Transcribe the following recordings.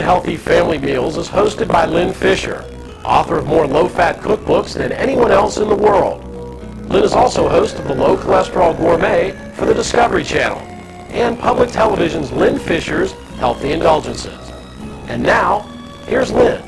Healthy Family Meals is hosted by Lynn Fisher, author of more low-fat cookbooks than anyone else in the world. Lynn is also host of the Low Cholesterol Gourmet for the Discovery Channel and public television's Lynn Fisher's Healthy Indulgences. And now, here's Lynn.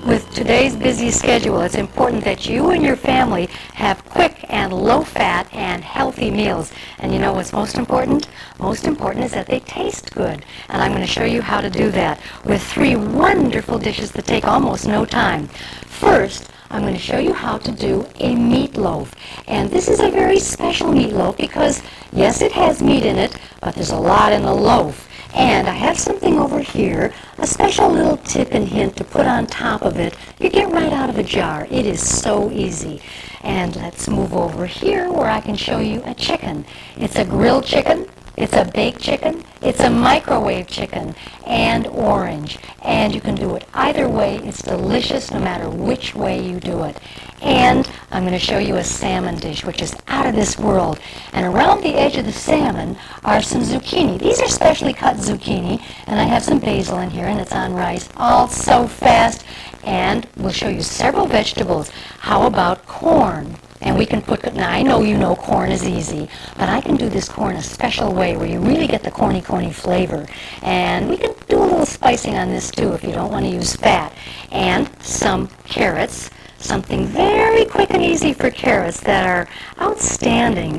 With today's busy schedule, it's important that you and your family have quick and low-fat and healthy meals. And you know what's most important? Most important is that they taste good. And I'm going to show you how to do that with 3 wonderful dishes that take almost no time. First, I'm going to show you how to do a meatloaf. And this is a very special meatloaf because, yes, it has meat in it, but there's a lot in the loaf. And I have something over here, a special little tip and hint to put on top of it. You get right out of a jar. It is so easy. And let's move over here where I can show you a chicken. It's a grilled chicken. It's a baked chicken, it's a microwave chicken, and orange. And you can do it either way. It's delicious no matter which way you do it. And I'm going to show you a salmon dish, which is out of this world. And around the edge of the salmon are some zucchini. These are specially cut zucchini, and I have some basil in here, and it's on rice, all so fast. And we'll show you several vegetables. How about corn? And we can put, now I know you know corn is easy, but I can do this corn a special way where you really get the corny flavor. And we can do a little spicing on this too if you don't want to use fat. And some carrots, something very quick and easy for carrots that are outstanding.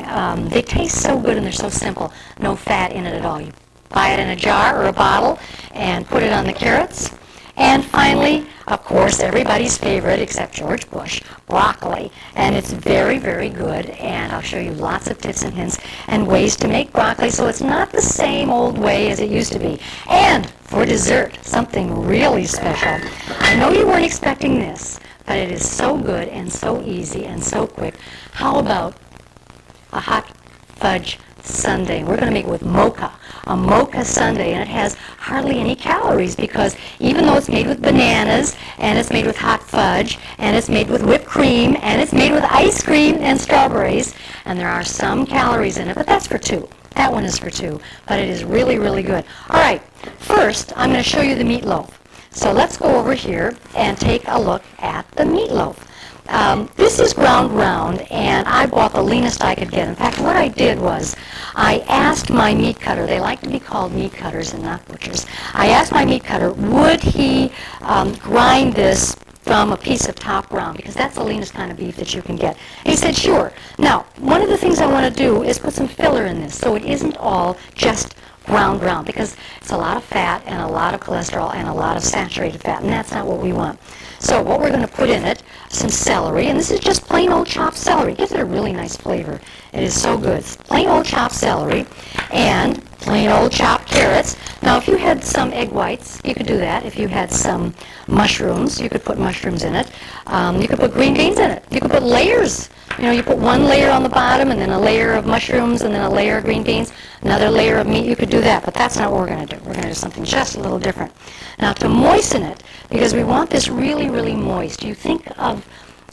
They taste so good and they're so simple. No fat in it at all. You buy it in a jar or a bottle and put it on the carrots. And finally, of course, everybody's favorite, except George Bush, broccoli. And it's very, very good. And I'll show you lots of tips and hints and ways to make broccoli so it's not the same old way as it used to be. And for dessert, something really special. I know you weren't expecting this, but it is so good and so easy and so quick. How about a hot fudge sundae? We're going to make it with mocha, a mocha sundae, and it has hardly any calories because even though it's made with bananas and it's made with hot fudge and it's made with whipped cream and it's made with ice cream and strawberries, and there are some calories in it, but that's for 2. That one is for 2, but it is really, really good. All right, first I'm going to show you the meatloaf. So let's go over here and take a look at the meatloaf. This is ground round, and I bought the leanest I could get. In fact, what I did was I asked my meat cutter, they like to be called meat cutters and not butchers, I asked my meat cutter, would he grind this from a piece of top ground, because that's the leanest kind of beef that you can get. And he said, sure. Now, one of the things I want to do is put some filler in this, so it isn't all just ground round, because it's a lot of fat and a lot of cholesterol and a lot of saturated fat, and that's not what we want. So what we're going to put in it, some celery, and this is just plain old chopped celery. It gives it a really nice flavor. It is so good. It's plain old chopped celery and plain old chopped carrots. Now, if you had some egg whites, you could do that. If you had some mushrooms, you could put mushrooms in it. You could put green beans in it. You could put layers. You know, you put one layer on the bottom and then a layer of mushrooms and then a layer of green beans, another layer of meat. You could do that, but that's not what we're going to do. We're going to do something just a little different. Now, to moisten it, because we want this really, really moist, you think of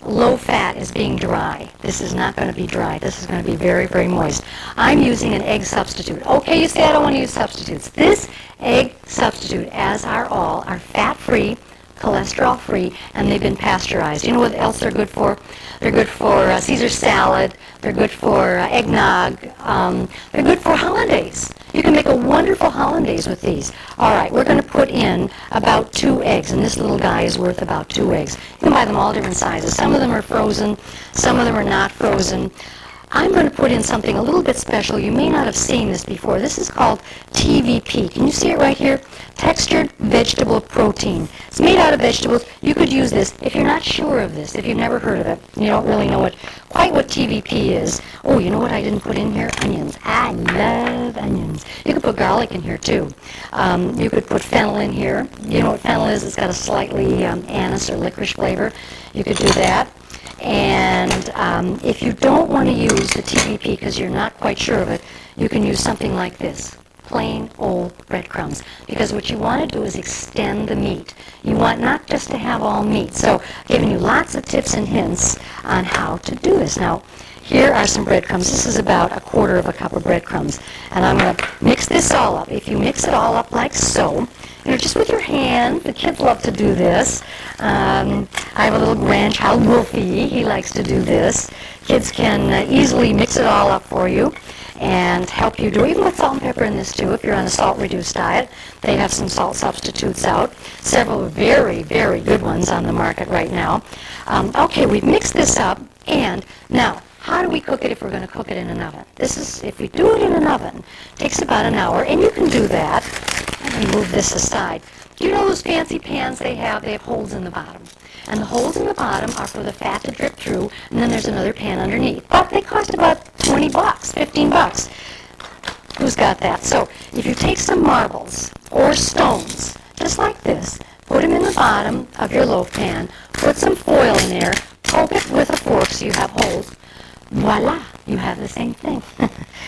low fat as being dry. This is not going to be dry. This is going to be very, very moist. I'm using an egg substitute. Okay, you say I don't want to use substitutes. This egg substitute, as are all, are fat-free, cholesterol-free, and they've been pasteurized. You know what else they're good for? They're good for Caesar salad. They're good for eggnog. They're good for hollandaise. You can make a wonderful hollandaise with these. All right, we're going to put in about 2 eggs, and this little guy is worth about 2 eggs. You can buy them all different sizes. Some of them are frozen. Some of them are not frozen. I'm going to put in something a little bit special. You may not have seen this before. This is called TVP. Can you see it right here? Textured Vegetable Protein. It's made out of vegetables. You could use this if you're not sure of this, if you've never heard of it. You don't really know quite what TVP is. Oh, you know what I didn't put in here? Onions. I love onions. You could put garlic in here, too. You could put fennel in here. You know what fennel is? It's got a slightly anise or licorice flavor. You could do that. And if you don't want to use the TVP because you're not quite sure of it, you can use something like this, plain old breadcrumbs. Because what you want to do is extend the meat. You want not just to have all meat. So giving you lots of tips and hints on how to do this. Now, here are some breadcrumbs. This is about 1/4 cup of breadcrumbs. And I'm going to mix this all up. If you mix it all up like so, just with your hand. The kids love to do this. I have a little grandchild, Wolfie. He likes to do this. Kids can easily mix it all up for you and help you do it. Even with salt and pepper in this too, if you're on a salt-reduced diet. They have some salt substitutes out. Several very, very good ones on the market right now. Okay, we've mixed this up, and now, how do we cook it if we're going to cook it in an oven? This is, if we do it in an oven, it takes about an hour, and you can do that. Let me move this aside. Do you know those fancy pans they have? They have holes in the bottom. And the holes in the bottom are for the fat to drip through, and then there's another pan underneath. But they cost about 20 bucks, 15 bucks. Who's got that? So if you take some marbles or stones, just like this, put them in the bottom of your loaf pan, put some foil in there, poke it with a fork so you have holes. Voila, you have the same thing.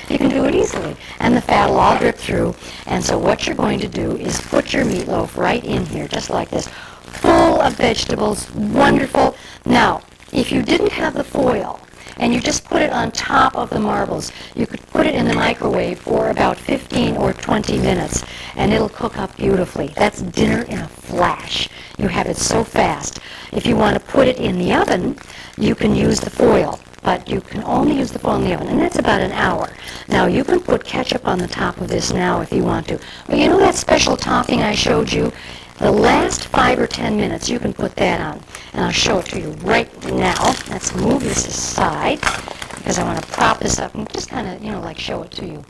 You can do it easily. And the fat will all drip through. And so what you're going to do is put your meatloaf right in here, just like this, full of vegetables, wonderful. Now, if you didn't have the foil, and you just put it on top of the marbles, you could put it in the microwave for about 15 or 20 minutes, and it'll cook up beautifully. That's dinner in a flash. You have it so fast. If you want to put it in the oven, you can use the foil, but you can only use the foil in the oven, and that's about an hour. Now, you can put ketchup on the top of this now if you want to. But you know that special topping I showed you? The last 5 or 10 minutes, you can put that on. And I'll show it to you right now. Let's move this aside because I want to prop this up and just kind of, like show it to you.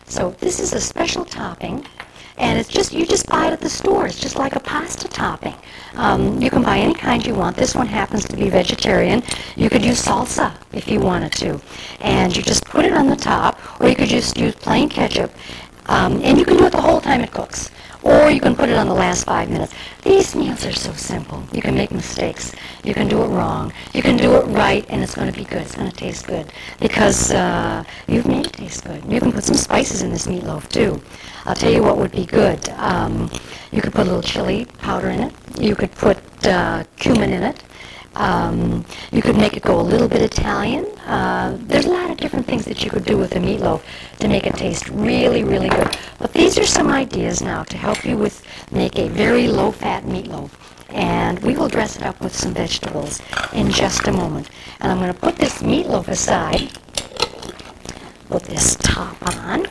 So this is a special topping, and it's just, you just buy it at the store. It's just like a pasta topping. You can buy any kind you want. This one happens to be vegetarian. You could use salsa if you wanted to. And you just put it on the top, or you could just use plain ketchup. And you can do it the whole time it cooks. Or you can put it on the last 5 minutes. These meals are so simple. You can make mistakes. You can do it wrong. You can do it right, and it's going to be good. It's going to taste good because you've made it taste good. You can put some spices in this meatloaf, too. I'll tell you what would be good. You could put a little chili powder in it. You could put cumin in it. You could make it go a little bit Italian. There's a lot of different things that you could do with a meatloaf to make it taste really, really good. But these are some ideas now to help you with make a very low-fat meatloaf. And we will dress it up with some vegetables in just a moment. And I'm going to put this meatloaf aside, put this top on.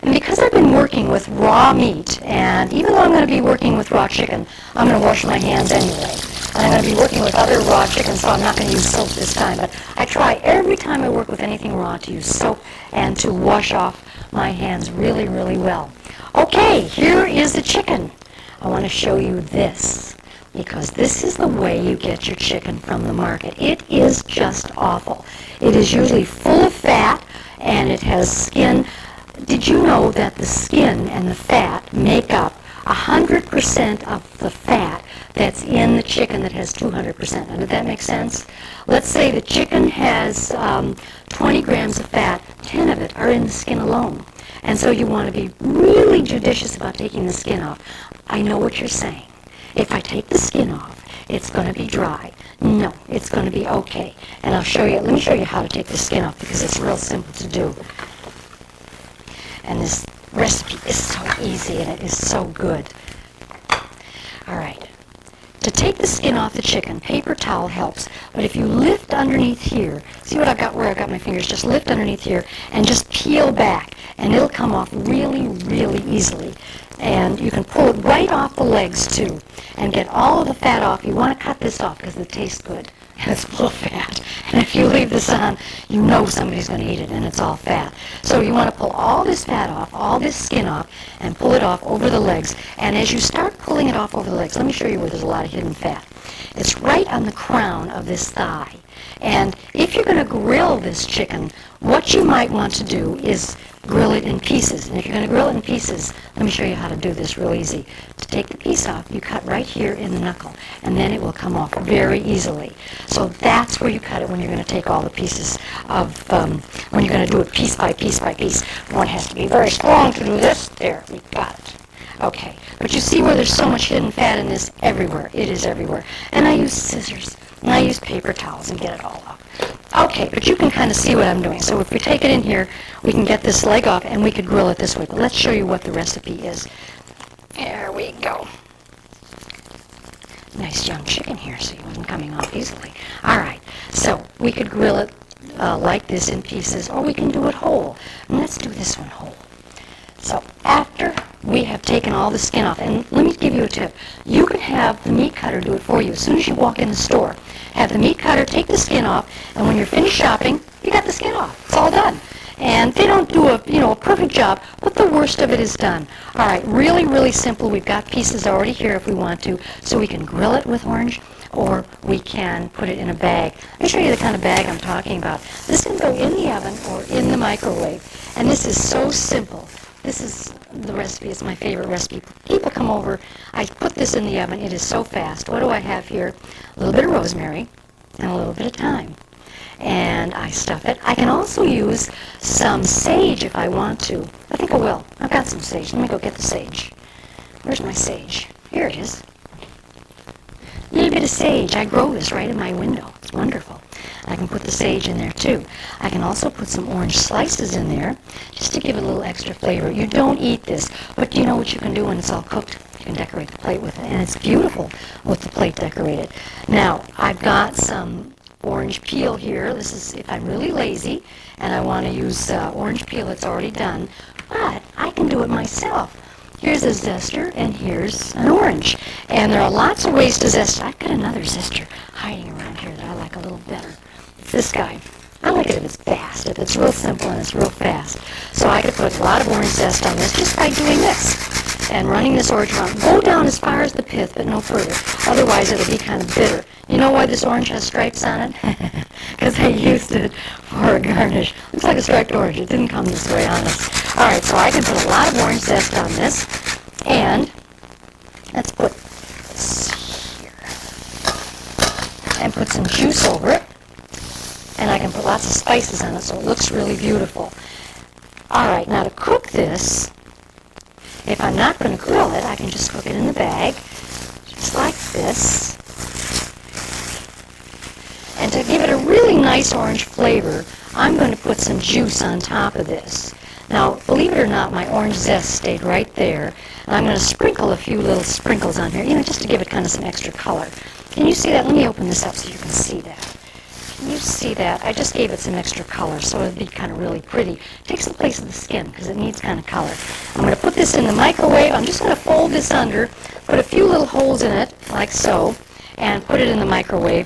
And because I've been working with raw meat, and even though I'm going to be working with raw chicken, I'm going to wash my hands anyway. And I'm going to be working with other raw chicken, so I'm not going to use soap this time. But I try every time I work with anything raw to use soap and to wash off my hands really, really well. Okay, here is the chicken. I want to show you this, because this is the way you get your chicken from the market. It is just awful. It is usually full of fat, and it has skin. Did you know that the skin and the fat make up 100% of the fat that's in the chicken that has 200%? Now, did that make sense? Let's say the chicken has 20 grams of fat, 10 of it are in the skin alone. And so you want to be really judicious about taking the skin off. I know what you're saying. If I take the skin off, it's going to be dry. No, it's going to be okay. And I'll show you, let me show you how to take the skin off because it's real simple to do. And this recipe is so easy and it is so good. All right. To take the skin off the chicken, paper towel helps. But if you lift underneath here, see what I've got where I've got my fingers? Just lift underneath here and just peel back. And it'll come off really, really easily. And you can pull it right off the legs, too, and get all of the fat off. You want to cut this off because it tastes good. And it's full of fat. And if you leave this on, you know somebody's going to eat it, and it's all fat. So you want to pull all this fat off, all this skin off, and pull it off over the legs. And as you start pulling it off over the legs, let me show you where there's a lot of hidden fat. It's right on the crown of this thigh. And if you're going to grill this chicken, what you might want to do is grill it in pieces. And if you're going to grill it in pieces, let me show you how to do this real easy. To take the piece off, you cut right here in the knuckle, and then it will come off very easily. So that's where you cut it when you're going to take all the pieces of, when you're going to do it piece by piece by piece. One has to be very strong to do this. There, we got it. Okay, but you see where there's so much hidden fat in this? Everywhere. It is everywhere. And I use scissors, and I use paper towels and get it all off. Okay, but you can kind of see what I'm doing. So if we take it in here, we can get this leg off and we could grill it this way. But let's show you what the recipe is. There we go. Nice young chicken here, so it wasn't coming off easily. All right, so we could grill it like this in pieces, or we can do it whole. And let's do this one whole. So after we have taken all the skin off, and let me give you a tip. You can have the meat cutter do it for you. As soon as you walk in the store, have the meat cutter take the skin off, and when you're finished shopping, you got the skin off. It's all done. And they don't do a perfect job, but the worst of it is done. All right, really, really simple. We've got pieces already here if we want to, so we can grill it with orange, or we can put it in a bag. Let me show you the kind of bag I'm talking about. This can go in the oven or in the microwave, and this is so simple. This is the recipe. It's my favorite recipe. People come over. I put this in the oven. It is so fast. What do I have here? A little bit of rosemary and a little bit of thyme. And I stuff it. I can also use some sage if I want to. I think I will. I've got some sage. Let me go get the sage. Where's my sage? Here it is. A little bit of sage. I grow this right in my window. It's wonderful. I can put the sage in there too. I can also put some orange slices in there just to give it a little extra flavor. You don't eat this, but you know what you can do when it's all cooked? You can decorate the plate with it, and it's beautiful with the plate decorated. Now, I've got some orange peel here. This is if I'm really lazy and I want to use orange peel that's already done, but I can do it myself. Here's a zester, and here's an orange. And there are lots of ways to zest. I've got another zester hiding around here that I like a little better. It's this guy. I like it if it's fast, if it's real simple and it's real fast. So I could put a lot of orange zest on this just by doing this and running this orange around. Go down as far as the pith, but no further. Otherwise, it'll be kind of bitter. You know why this orange has stripes on it? Because I used it for a garnish. Looks like a striped orange. It didn't come this way on us. All right, so I can put a lot of orange zest on this. And let's put this here. And put some juice over it. And I can put lots of spices on it so it looks really beautiful. All right, now to cook this, if I'm not going to grill it, I can just cook it in the bag, just like this. And to give it a really nice orange flavor, I'm going to put some juice on top of this. Now, believe it or not, my orange zest stayed right there. And I'm going to sprinkle a few little sprinkles on here, just to give it kind of some extra color. Can you see that? Let me open this up so you can see that. Can you see that? I just gave it some extra color, so it'll be kind of really pretty. It takes the place of the skin because it needs kind of color. I'm going to put this in the microwave. I'm just going to fold this under, put a few little holes in it, like so, and put it in the microwave,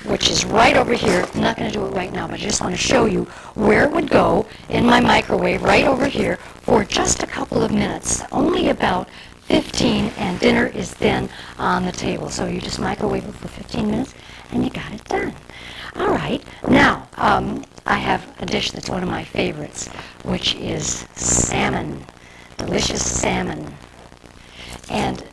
which is right over here. I'm not going to do it right now, but I just want to show you where it would go in my microwave, right over here, for just a couple of minutes, only about 15, and dinner is then on the table. So you just microwave it for 15 minutes, and you got it done. All right, now I have a dish that's one of my favorites, which is salmon, delicious salmon. And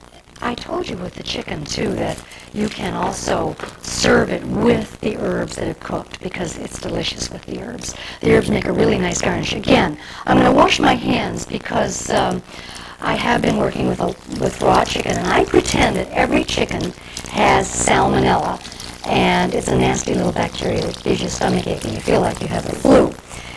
I told you with the chicken, too, that you can also serve it with the herbs that have cooked because it's delicious with the herbs. The herbs make a really nice garnish. Again, I'm going to wash my hands because I have been working with raw chicken, and I pretend that every chicken has salmonella. And it's a nasty little bacteria that gives you a stomachache and you feel like you have the flu.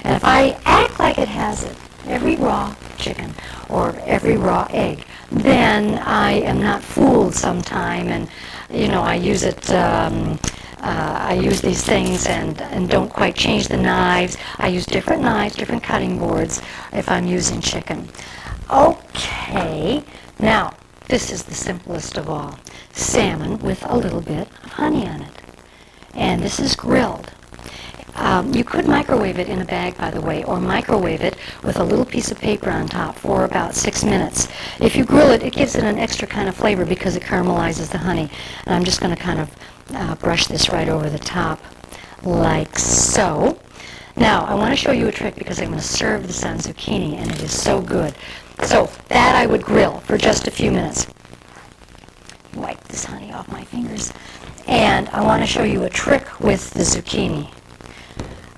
And if I act like it has it, every raw chicken or every raw egg, then I am not fooled sometime, and I use it. I use these things and don't quite change the knives. I use different knives, different cutting boards if I'm using chicken. Okay, now this is the simplest of all. Salmon with a little bit of honey on it. And this is grilled. You could microwave it in a bag, by the way, or microwave it with a little piece of paper on top for about 6 minutes. If you grill it, it gives it an extra kind of flavor because it caramelizes the honey. And I'm just going to kind of brush this right over the top like so. Now, I want to show you a trick because I'm going to serve this on zucchini, and it is so good. So that I would grill for just a few minutes. Wipe this honey off my fingers. And I want to show you a trick with the zucchini.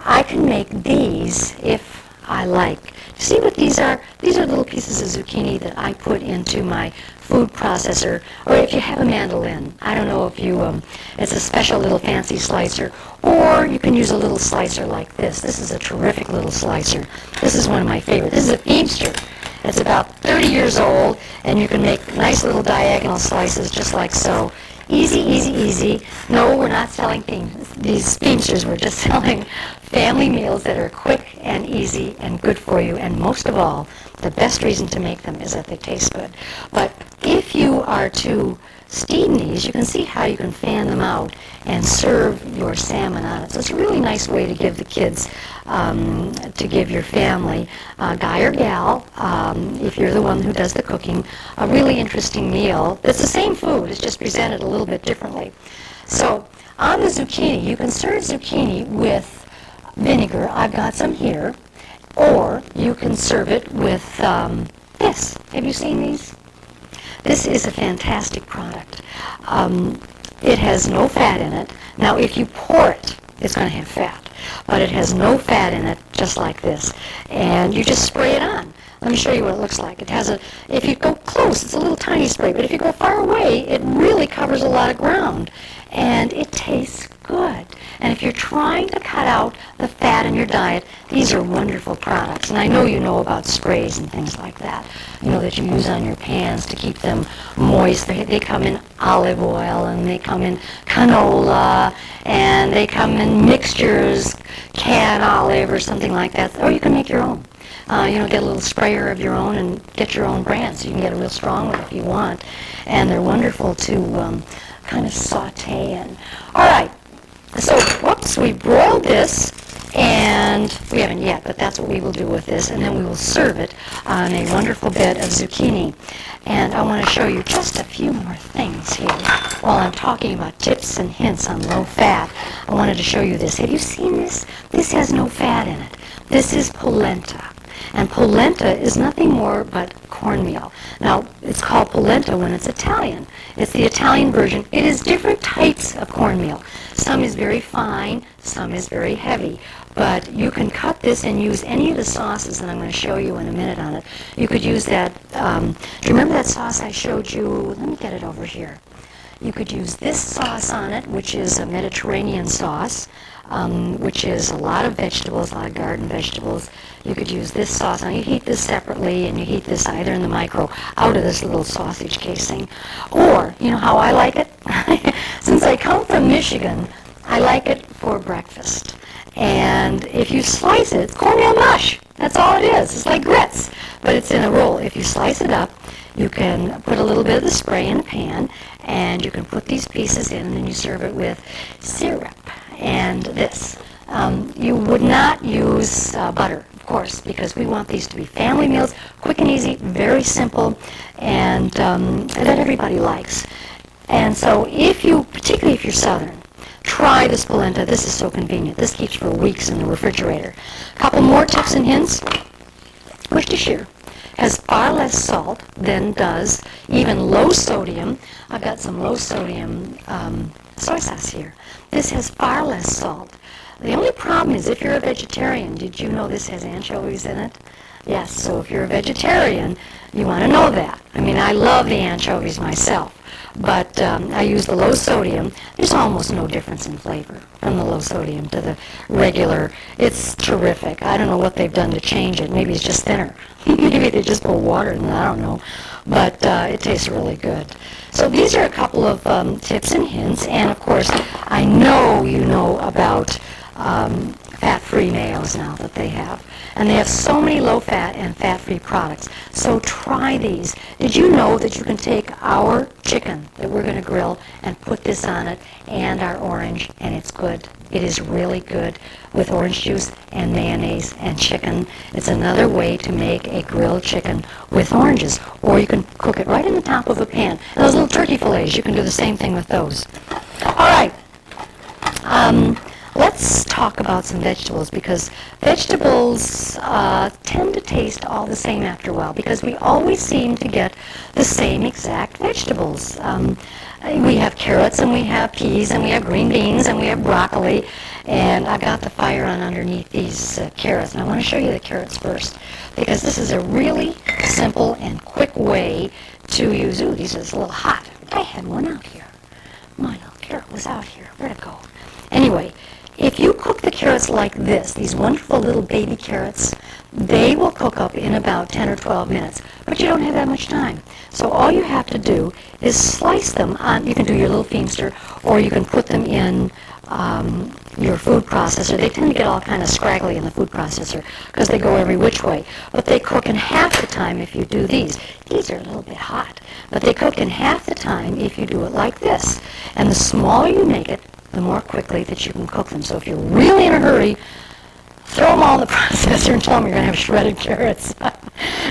I can make these if I like. See what these are? These are little pieces of zucchini that I put into my food processor, or if you have a mandolin. I don't know if you, it's a special little fancy slicer, or you can use a little slicer like this. This is a terrific little slicer. This is one of my favorites. This is a Feimster. It's about 30 years old, and you can make nice little diagonal slices just like so. Easy, easy, easy. No, we're not selling these Feimsters. We're just selling family meals that are quick and easy and good for you. And most of all, the best reason to make them is that they taste good. But if you are to steam these, you can see how you can fan them out and serve your salmon on it. So it's a really nice way to give the kids, to give your family, guy or gal, if you're the one who does the cooking, a really interesting meal. It's the same food, it's just presented a little bit differently. So on the zucchini, you can serve zucchini with vinegar. I've got some here. Or you can serve it with this. Have you seen these? This is a fantastic product. It has no fat in it. Now, if you pour it, it's going to have fat. But it has no fat in it, just like this. And you just spray it on. Let me show you what it looks like. It has a, if you go close, it's a little tiny spray. But if you go far away, it really covers a lot of ground. And it tastes good. And if you're trying to cut out the fat in your diet, these are wonderful products. And I know you know about sprays and things like that, you know, that you use on your pans to keep them moist. They come in olive oil, and they come in canola, and they come in mixtures, canned olive or something like that. Or you can make your own. You know, get a little sprayer of your own and get your own brand, so you can get a real strong one if you want. And they're wonderful to kind of saute in. All right. So, whoops, we broiled this, and we haven't yet, but that's what we will do with this, and then we will serve it on a wonderful bed of zucchini. And I want to show you just a few more things here while I'm talking about tips and hints on low fat. I wanted to show you this. Have you seen this? This has no fat in it. This is polenta. And polenta is nothing more but cornmeal. Now, it's called polenta when it's Italian. It's the Italian version. It is different types of cornmeal. Some is very fine, some is very heavy. But you can cut this and use any of the sauces that I'm going to show you in a minute on it. You could use that, do you remember that sauce I showed you? Let me get it over here. You could use this sauce on it, which is a Mediterranean sauce, which is a lot of vegetables, a lot of garden vegetables. You could use this sauce. Now, you heat this separately, and you heat this either in the micro out of this little sausage casing. Or, you know how I like it? Since I come from Michigan, I like it for breakfast. And if you slice it, it's cornmeal mush. That's all it is. It's like grits, but it's in a roll. If you slice it up, you can put a little bit of the spray in a pan, and you can put these pieces in, and then you serve it with syrup and this. You would not use butter, of course, because we want these to be family meals, quick and easy, very simple, and that everybody likes. And so if you, particularly if you're Southern, try this polenta. This is so convenient. This keeps for weeks in the refrigerator. A couple more tips and hints. Worcestershire has far less salt than does even low sodium. I've got some low sodium soy sauce here. This has far less salt. The only problem is if you're a vegetarian, did you know this has anchovies in it? Yes, so if you're a vegetarian, you want to know that. I mean, I love the anchovies myself, but I use the low sodium. There's almost no difference in flavor from the low sodium to the regular. It's terrific. I don't know what they've done to change it. Maybe it's just thinner. Maybe they just put water in it. I don't know. But it tastes really good. So these are a couple of tips and hints. And, of course, I know you know about fat-free mayos now that they have. And they have so many low-fat and fat-free products. So try these. Did you know that you can take our chicken that we're going to grill and put this on it and our orange, and it's good. It is really good with orange juice and mayonnaise and chicken. It's another way to make a grilled chicken with oranges. Or you can cook it right in the top of a pan. And those little turkey fillets, you can do the same thing with those. All right. Let's talk about some vegetables, because vegetables tend to taste all the same after a while, because we always seem to get the same exact vegetables. We have carrots, and we have peas, and we have green beans, and we have broccoli, and I've got the fire on underneath these carrots, and I want to show you the carrots first, because this is a really simple and quick way to use. Ooh, these are a little hot. I had one out here. My little carrot was out here. Where'd it go? Anyway, if you cook the carrots like this, these wonderful little baby carrots, they will cook up in about 10 or 12 minutes, but you don't have that much time. So all you have to do is slice them on, you can do your little Feimster, or you can put them in your food processor. They tend to get all kind of scraggly in the food processor because they go every which way. But they cook in half the time if you do these. These are a little bit hot, but they cook in half the time if you do it like this. And the smaller you make it, the more quickly that you can cook them. So if you're really in a hurry, throw them all in the processor and tell them you're going to have shredded carrots.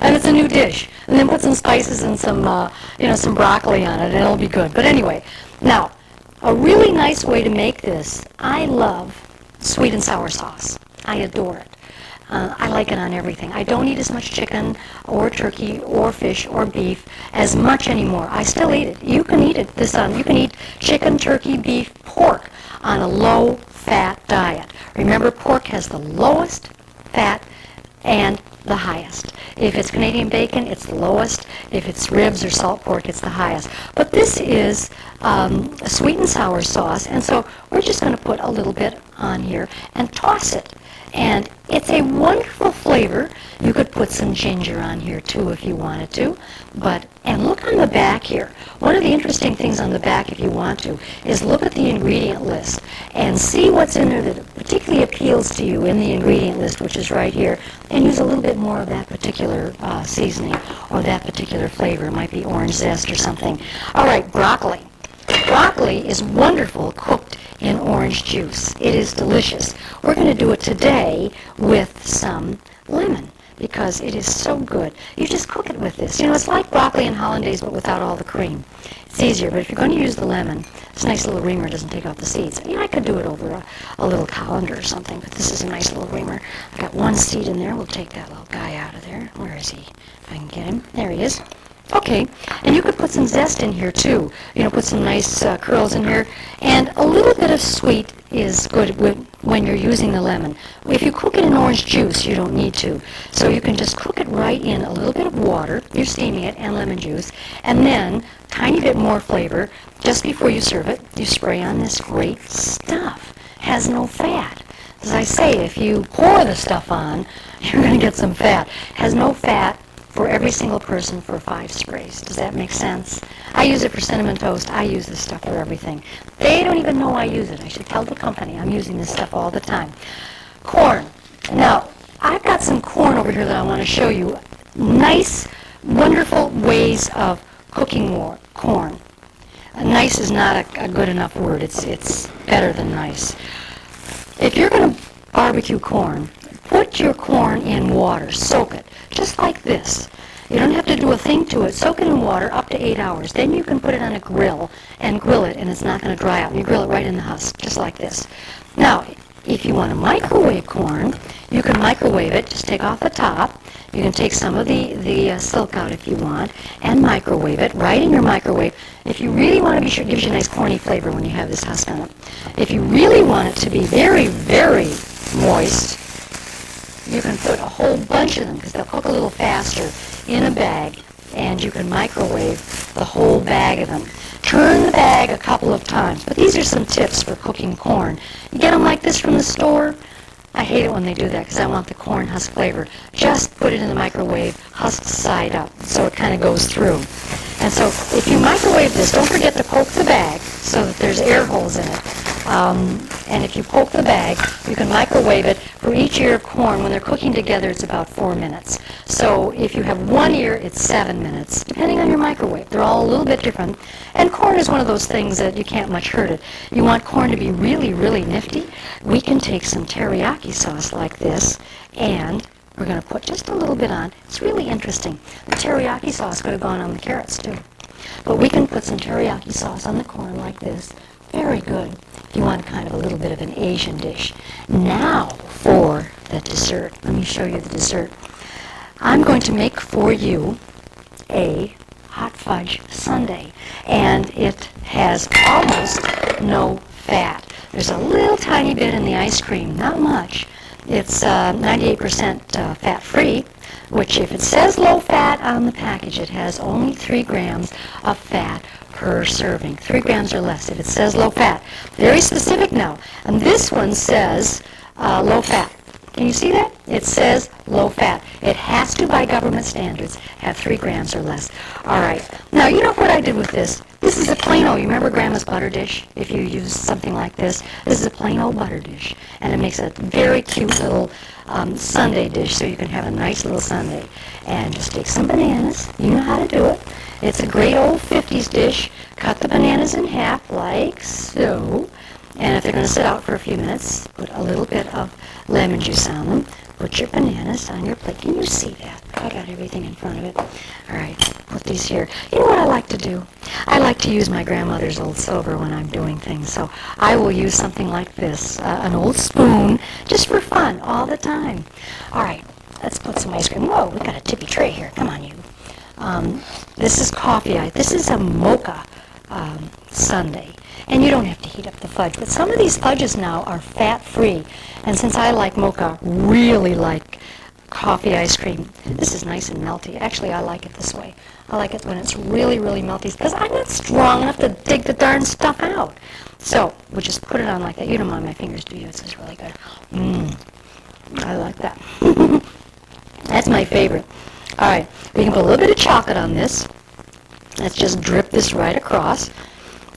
And it's a new dish. And then put some spices and some broccoli on it, and it'll be good. But anyway, now, a really nice way to make this, I love sweet and sour sauce. I adore it. I like it on everything. I don't eat as much chicken or turkey or fish or beef as much anymore. I still eat it. You can eat it. You can eat chicken, turkey, beef, pork on a low-fat diet. Remember, pork has the lowest fat and the highest. If it's Canadian bacon, it's the lowest. If it's ribs or salt pork, it's the highest. But this is a sweet and sour sauce, and so we're just going to put a little bit on here and toss it. And it's a wonderful flavor. You could put some ginger on here too if you wanted to. And look on the back here. One of the interesting things on the back, if you want to, is look at the ingredient list and see what's in there that particularly appeals to you in the ingredient list, which is right here, and use a little bit more of that particular seasoning or that particular flavor. It might be orange zest or something. All right, broccoli. Broccoli is wonderful cooked in orange juice. It is delicious. We're going to do it today with some lemon because it is so good. You just cook it with this. You know, it's like broccoli and hollandaise but without all the cream. It's easier, but if you're going to use the lemon, it's a nice little reamer. It doesn't take out the seeds. You know, I could do it over a little colander or something, but this is a nice little reamer. I've got one seed in there. We'll take that little guy out of there. Where is he? If I can get him. There he is. Okay, and you could put some zest in here too. You know, put some nice curls in here. And a little bit of sweet is good when you're using the lemon. If you cook it in orange juice, you don't need to. So you can just cook it right in a little bit of water, you're steaming it, and lemon juice, and then tiny bit more flavor. Just before you serve it, you spray on this great stuff. Has no fat. As I say, if you pour the stuff on, you're going to get some fat. Has no fat for every single person for 5 sprays. Does that make sense? I use it for cinnamon toast. I use this stuff for everything. They don't even know I use it. I should tell the company I'm using this stuff all the time. Corn. Now, I've got some corn over here that I want to show you. Nice, wonderful ways of cooking more corn. Nice is not a good enough word. It's better than nice. If you're going to barbecue corn, put your corn in water. Soak it. Just like this. You don't have to do a thing to it. Soak it in water up to 8 hours. Then you can put it on a grill and grill it, and it's not going to dry out. And you grill it right in the husk, just like this. Now, if you want to microwave corn, you can microwave it. Just take off the top. You can take some of the silk out if you want and microwave it right in your microwave. If you really want to be sure, it gives you a nice corny flavor when you have this husk on it. If you really want it to be very, very moist, you can put a whole bunch of them because they'll cook a little faster in a bag, and you can microwave the whole bag of them. Turn the bag a couple of times. But these are some tips for cooking corn. You get them like this from the store. I hate it when they do that because I want the corn husk flavor. Just put it in the microwave, husk side up, so it kind of goes through. And so if you microwave this, don't forget to poke the bag so that there's air holes in it. And if you poke the bag, you can microwave it. For each ear of corn, when they're cooking together, it's about 4 minutes. So if you have one ear, it's 7 minutes, depending on your microwave. They're all a little bit different. And corn is one of those things that you can't much hurt it. You want corn to be really, really nifty? We can take some teriyaki sauce like this, and we're going to put just a little bit on. It's really interesting. The teriyaki sauce could have gone on the carrots, too. But we can put some teriyaki sauce on the corn like this. Very good. if you want kind of a little bit of an Asian dish. Now for the dessert. Let me show you the dessert. I'm going to make for you a hot fudge sundae, and it has almost no fat. There's a little tiny bit in the ice cream, not much. It's 98% fat-free, which if it says low fat on the package, it has only 3 grams of fat per serving. 3 grams or less if it says low fat. Very specific now. And this one says low fat. Can you see that? It says low fat. It has to, by government standards, have 3 grams or less. All right. Now, you know what I did with this? This is a plain old, you remember Grandma's butter dish? If you use something like this, this is a plain old butter dish. And it makes a very cute little sundae dish, so you can have a nice little sundae. And just take some bananas. You know how to do it. It's a great old 50s dish. Cut the bananas in half like so. And if they're going to sit out for a few minutes, put a little bit of lemon juice on them. Put your bananas on your plate. Can you see that? I got everything in front of it. All right, put these here. You know what I like to do? I like to use my grandmother's old silver when I'm doing things. So I will use something like this, an old spoon, just for fun all the time. All right, let's put some ice cream. Whoa, we got a tippy tray here. Come on, you. This is coffee. This is a mocha sundae. And you don't have to heat up the fudge. But some of these fudges now are fat-free. And since I like mocha, really like coffee ice cream, this is nice and melty. Actually, I like it this way. I like it when it's really, really melty because I'm not strong enough to dig the darn stuff out. So we'll just put it on like that. You don't mind my fingers, do you? This is really good. I like that. That's my favorite. All right, we can put a little bit of chocolate on this. Let's just drip this right across.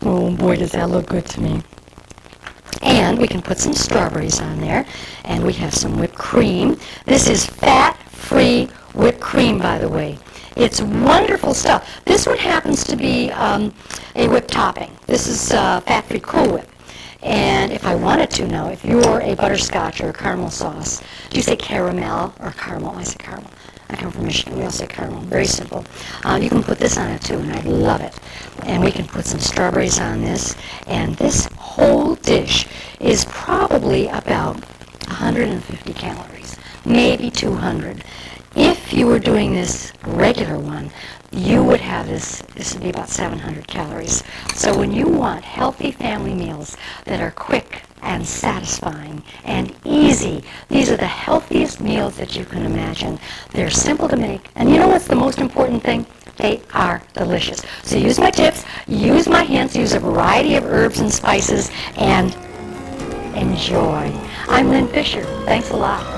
Oh boy, does that look good to me. And we can put some strawberries on there. And we have some whipped cream. This is fat-free whipped cream, by the way. It's wonderful stuff. This one happens to be a whipped topping. This is fat-free Cool Whip. And if I wanted to now, if you're a butterscotch or a caramel sauce, do you say caramel or caramel? I say caramel. I come from Michigan. We all say caramel. Very simple. You can put this on it too, and I love it. And we can put some strawberries on this. And this whole dish is probably about 150 calories, maybe 200. If you were doing this regular one, you would have this would be about 700 calories. So when you want healthy family meals that are quick and satisfying and easy, these are the healthiest meals that you can imagine. They're simple to make, and you know what's the most important thing? They are delicious. So use my tips, use my hints, use a variety of herbs and spices, and enjoy. I'm Lynn Fisher. Thanks a lot.